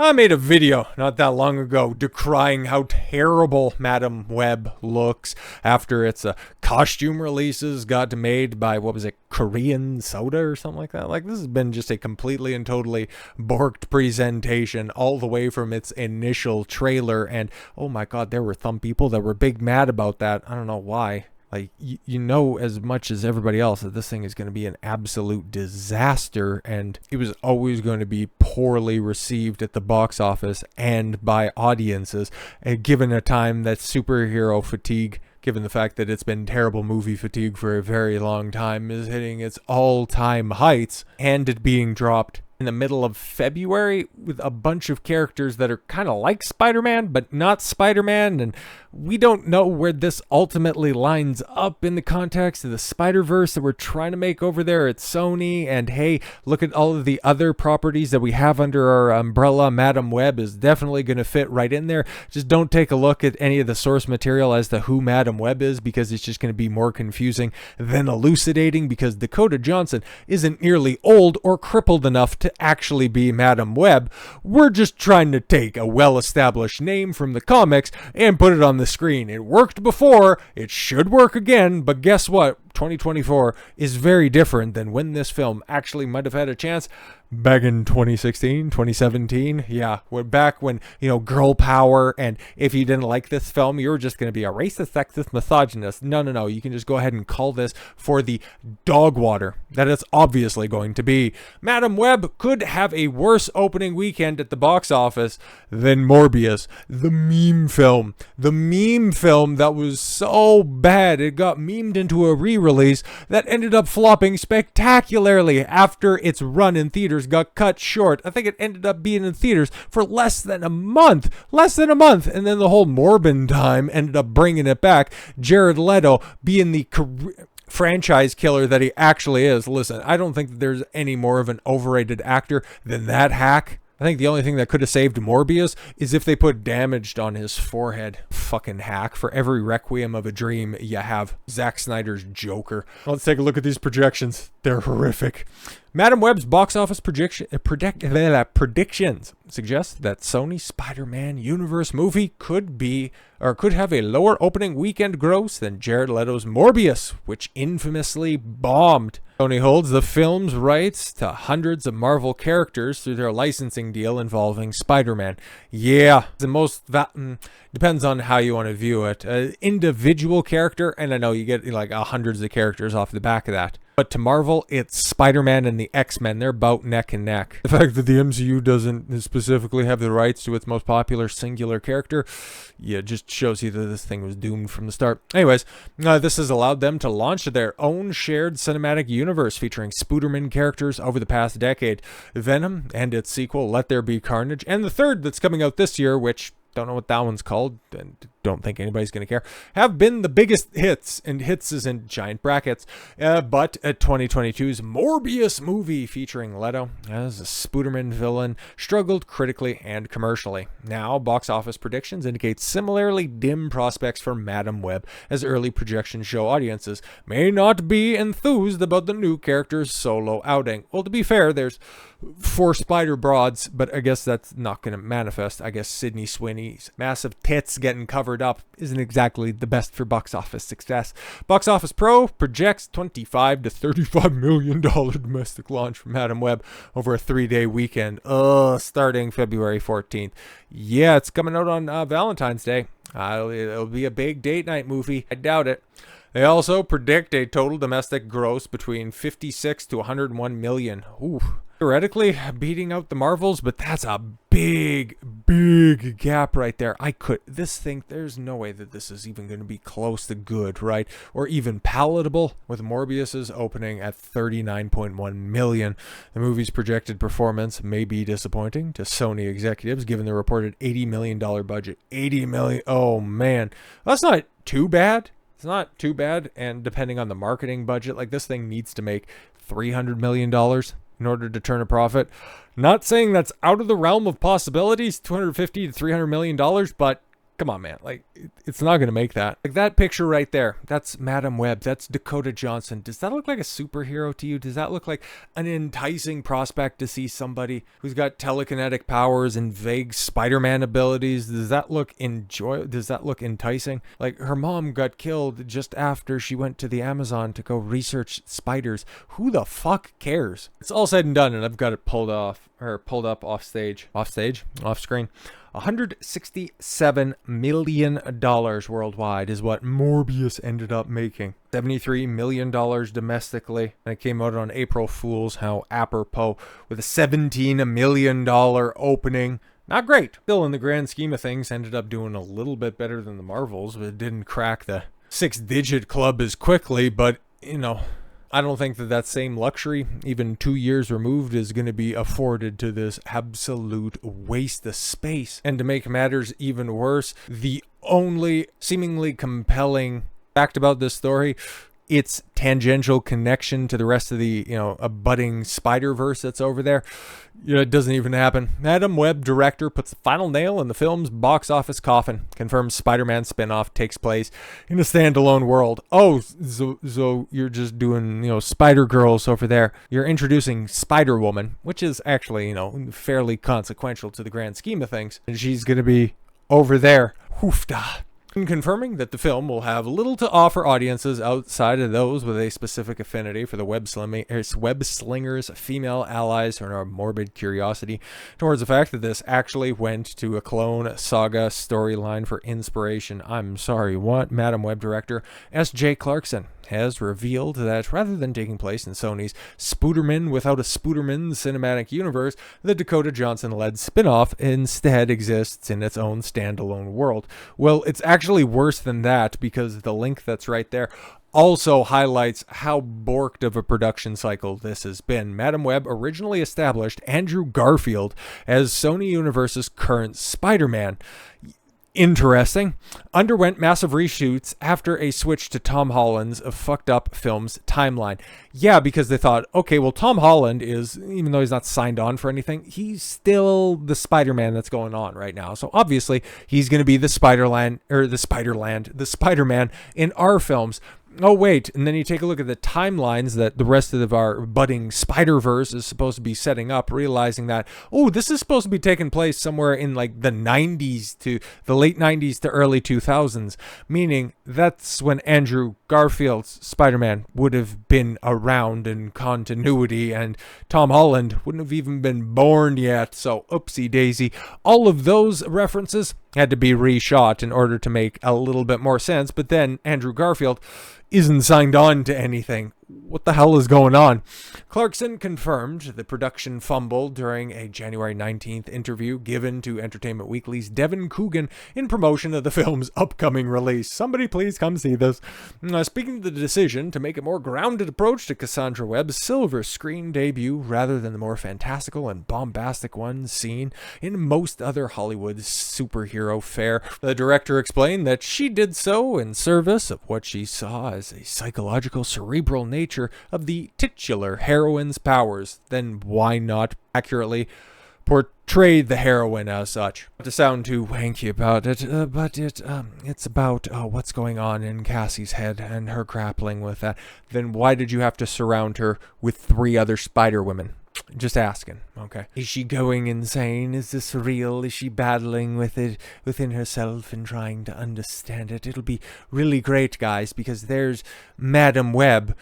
I made a video not that long ago decrying how terrible Madam Web looks after its costume releases got made by, what was it, Korean Soda or something like that. Like, this has been just a completely and totally borked presentation all the way from its initial trailer. And oh my god, there were some people that were big mad about that. I don't know why. Like, you know as much as everybody else that this thing is going to be an absolute disaster, and it was always going to be poorly received at the box office and by audiences, and given a time that superhero fatigue, given the fact that it's been terrible movie fatigue for a very long time, is hitting its all-time heights, and it being dropped in the middle of February with a bunch of characters that are kind of like Spider-Man, but not Spider-Man, and we don't know where this ultimately lines up in the context of the Spiderverse that we're trying to make over there at Sony. And hey, look at all of the other properties that we have under our umbrella. Madam Web is definitely going to fit right in there. Just don't take a look at any of the source material as to who Madam Web is, because it's just going to be more confusing than elucidating, because Dakota Johnson isn't nearly old or crippled enough to actually be Madam Web. We're just trying to take a well-established name from the comics and put it on the screen. It worked before, it should work again, but guess what? 2024 is very different than when this film actually might have had a chance back in 2016, 2017. Yeah, we're back when, girl power, and if you didn't like this film, you were just going to be a racist, sexist, misogynist. No. You can just go ahead and call this for the dog water that it's obviously going to be. Madam Web could have a worse opening weekend at the box office than Morbius, the meme film. The meme film that was so bad, it got memed into a re-release that ended up flopping spectacularly after its run in theaters got cut short. I think it ended up being in theaters for less than a month, and then the whole Morbin time ended up bringing it back. Jared Leto being the franchise killer that he actually is. Listen, I don't think that there's any more of an overrated actor than that hack. I think the only thing that could have saved Morbius is if they put damaged on his forehead. Fucking hack. For every Requiem of a Dream, you have Zack Snyder's Joker. Let's take a look at these projections. They're horrific. Madam Web's box office predictions suggest that Sony Spider-Man universe movie could have a lower opening weekend gross than Jared Leto's Morbius, which infamously bombed. Sony holds the film's rights to hundreds of Marvel characters through their licensing deal involving Spider-Man. Yeah, the most depends on how you want to view it. Individual character, and I know you get like hundreds of characters off the back of that. But to Marvel, it's Spider-Man and the X-Men. They're about neck and neck. The fact that the MCU doesn't specifically have the rights to its most popular singular character, yeah, just shows you that this thing was doomed from the start. Anyways, this has allowed them to launch their own shared cinematic universe featuring Spooderman characters over the past decade. Venom and its sequel, Let There Be Carnage, and the third that's coming out this year, which don't know what that one's called, and don't think anybody's going to care, have been the biggest hits, and hits is in giant brackets. But 2022's Morbius movie featuring Leto as a Spooderman villain struggled critically and commercially. Now, box office predictions indicate similarly dim prospects for Madam Web, as early projections show audiences may not be enthused about the new character's solo outing. Well, to be fair, there's 4 spider broads, but I guess that's not going to manifest. I guess Sydney Sweeney's massive tits getting covered up isn't exactly the best for box office success. Box Office Pro projects $25 to $35 million domestic launch for Madam Web over a 3-day weekend, starting February 14th. Yeah, it's coming out on Valentine's Day. It'll be a big date night movie. I doubt it. They also predict a total domestic gross between 56 to 101 million. Ooh. Theoretically beating out the Marvels, but that's a big gap right there. There's no way that this is even going to be close to good, right? Or even palatable, with Morbius's opening at 39.1 million. The movie's projected performance may be disappointing to Sony executives, given the reported $80 million budget. 80 million, oh man. That's not too bad. It's not too bad, and depending on the marketing budget, like this thing needs to make $300 million in order to turn a profit. Not saying that's out of the realm of possibilities, $250 to $300 million, but Come on, man. Like, it's not going to make that. Like, that picture right there, that's Madam Web. That's Dakota Johnson. Does that look like a superhero to you? Does that look like an enticing prospect to see somebody who's got telekinetic powers and vague Spider-Man abilities? Does that look enticing? Like, her mom got killed just after she went to the Amazon to go research spiders. Who the fuck cares? It's all said and done, and I've got it pulled up off screen. $167 million worldwide is what Morbius ended up making. $73 million domestically. And it came out on April Fool's, how apropos, with a $17 million opening. Not great. Still, in the grand scheme of things, ended up doing a little bit better than the Marvels, but it didn't crack the 6-digit club as quickly, but, you know, I don't think that same luxury, even 2 years removed, is going to be afforded to this absolute waste of space. And to make matters even worse, the only seemingly compelling fact about this story, its tangential connection to the rest of the, a budding Spiderverse that's over there, it doesn't even happen. Madam Web director puts the final nail in the film's box office coffin. Confirms Spider-Man spinoff takes place in a standalone world. Oh, so you're just doing, Spider-Girls over there. You're introducing Spider-Woman, which is actually, fairly consequential to the grand scheme of things. And she's going to be over there. Hoofda. Confirming that the film will have little to offer audiences outside of those with a specific affinity for the web slingers, female allies, or a morbid curiosity towards the fact that this actually went to a Clone Saga storyline for inspiration. I'm sorry, what? Madam Web director S.J. Clarkson has revealed that rather than taking place in Sony's Spooderman without a Spooderman cinematic universe, the Dakota Johnson-led spin-off instead exists in its own standalone world. Well, it's actually worse than that, because the link that's right there also highlights how borked of a production cycle this has been. Madam Web originally established Andrew Garfield as Sony Universe's current Spider-Man. Interesting. Underwent massive reshoots after a switch to Tom Holland's fucked up film's timeline. Yeah, because they thought, okay, well, Tom Holland is, even though he's not signed on for anything, he's still the Spider-Man that's going on right now. So obviously he's going to be the Spider-Man in our films. Oh, wait, and then you take a look at the timelines that the rest of our budding Spider-Verse is supposed to be setting up, realizing that, oh, this is supposed to be taking place somewhere in like the 90s to the late 90s to early 2000s, meaning that's when Andrew Garfield's Spider-Man would have been around in continuity, and Tom Holland wouldn't have even been born yet, so oopsie daisy. All of those references had to be reshot in order to make a little bit more sense, but then Andrew Garfield isn't signed on to anything. What the hell is going on? Clarkson confirmed the production fumbled during a January 19th interview given to Entertainment Weekly's Devin Coogan in promotion of the film's upcoming release. Somebody please come see this. Speaking of the decision to make a more grounded approach to Cassandra Webb's silver screen debut rather than the more fantastical and bombastic ones seen in most other Hollywood superhero fare, the director explained that she did so in service of what she saw as a psychological, cerebral nature of the titular heroine's powers. Then why not accurately portray the heroine as such? Not to sound too wanky about it, but it's about what's going on in Cassie's head and her grappling with that. Then why did you have to surround her with 3 other Spider Women? Just asking, okay. Is she going insane? Is this real? Is she battling with it within herself and trying to understand it? It'll be really great, guys, because there's Madam Web.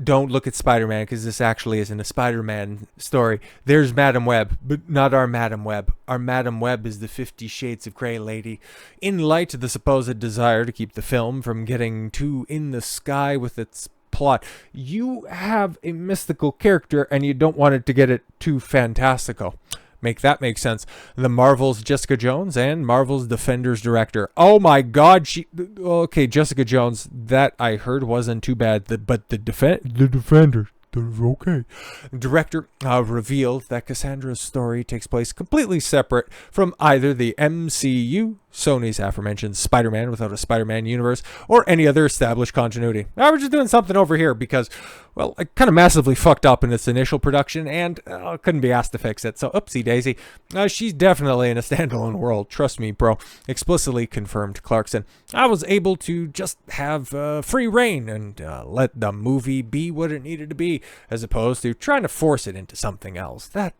Don't look at Spider-Man, because this actually isn't a Spider-Man story. There's Madam Web, but not our Madam Web. Our Madam Web is the 50 Shades of Grey lady. In light of the supposed desire to keep the film from getting too in the sky with its plot, you have a mystical character and you don't want it to get it too fantastical. Make that make sense. The Marvel's Jessica Jones and Marvel's Defenders director. Oh my god, Jessica Jones, that I heard wasn't too bad, but the Defenders, they're okay. Director revealed that Cassandra's story takes place completely separate from either the MCU Sony's aforementioned Spider-Man without a Spider-Man universe or any other established continuity. Now we're just doing something over here because, well, it kind of massively fucked up in its initial production and couldn't be asked to fix it. So, oopsie daisy. She's definitely in a standalone world. Trust me, bro. Explicitly confirmed Clarkson. I was able to just have free reign and let the movie be what it needed to be, as opposed to trying to force it into something else. That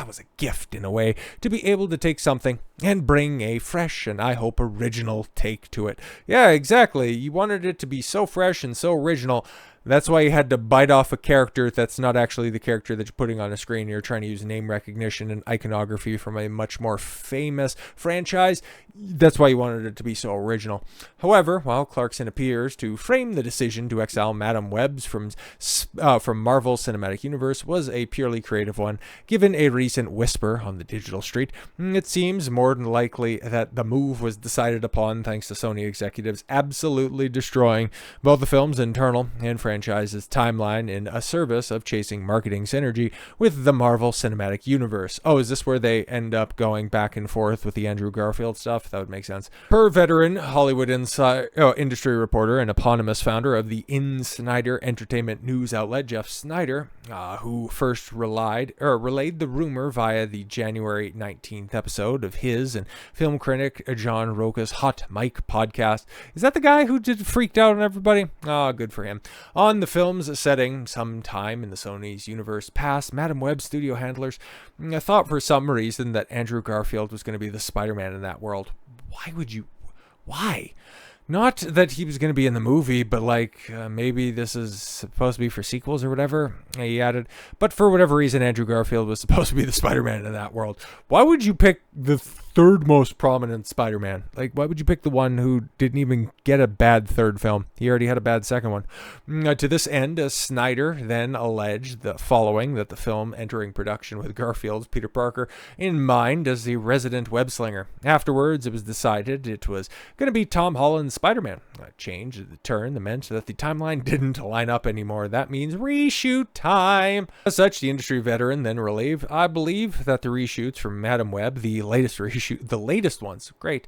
was a gift in a way, to be able to take something and bring a fresh and I hope original take to it. Yeah, exactly. You wanted it to be so fresh and so original. That's why you had to bite off a character that's not actually the character that you're putting on a screen. You're trying to use name recognition and iconography from a much more famous franchise. That's why you wanted it to be so original. However, while Clarkson appears to frame the decision to exile Madame Webs from Marvel Cinematic Universe was a purely creative one, given a recent whisper on the digital street, it seems more than likely that the move was decided upon thanks to Sony executives absolutely destroying both the film's internal and franchise's timeline in a service of chasing marketing synergy with the Marvel Cinematic Universe. Oh, is this where they end up going back and forth with the Andrew Garfield stuff? That would make sense. Per veteran Hollywood industry reporter and eponymous founder of the Snyder entertainment news outlet, Jeff Snyder, who first relayed the rumor via the January 19th episode of his and film critic John Roca's Hot Mic podcast. Is that the guy who freaked out on everybody? Good for him. On the film's setting, sometime in the Sony's universe past, Madame Web studio handlers thought for some reason that Andrew Garfield was going to be the Spider-Man in that world. Why? Not that he was going to be in the movie, but maybe this is supposed to be for sequels or whatever, he added. But for whatever reason, Andrew Garfield was supposed to be the Spider-Man in that world. Why would you pick the third most prominent Spider-Man? Why would you pick the one who didn't even get a bad third film? He already had a bad second one. To this end, Snyder then alleged the following, that the film entering production with Garfield's Peter Parker in mind as the resident web-slinger. Afterwards, it was decided it was going to be Tom Holland's Spider-Man. A change of the turn that meant that the timeline didn't line up anymore. That means reshoot time. As such, the industry veteran then relieved, I believe that the reshoots from Madame Web, the latest ones, great,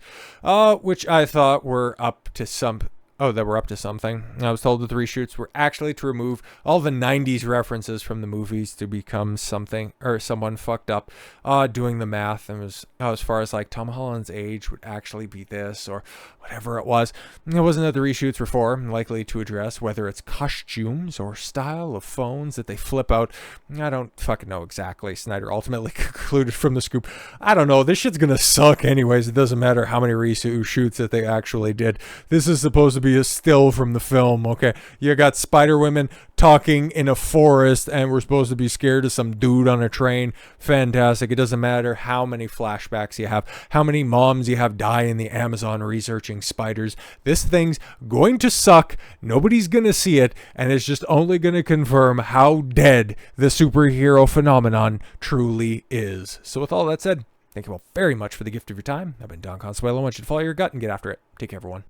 which I thought were up to something. I was told that the reshoots were actually to remove all the 90s references from the movies to become something, or someone fucked up doing the math and was, as far as Tom Holland's age would actually be this or whatever it was. It wasn't that the reshoots were for, likely to address whether it's costumes or style of phones that they flip out. I don't fucking know exactly. Snyder ultimately concluded from the scoop, I don't know, this shit's gonna suck anyways. It doesn't matter how many reshoots that they actually did. This is supposed to be a still from the film, okay? You got Spider-Women talking in a forest and we're supposed to be scared of some dude on a train. Fantastic. It doesn't matter how many flashbacks you have, how many moms you have die in the Amazon researching spiders. This thing's going to suck. Nobody's going to see it, and it's just only going to confirm how dead the superhero phenomenon truly is. So with all that said, thank you all very much for the gift of your time. I've been Don Consuelo. I want you to follow your gut and get after it. Take care, everyone.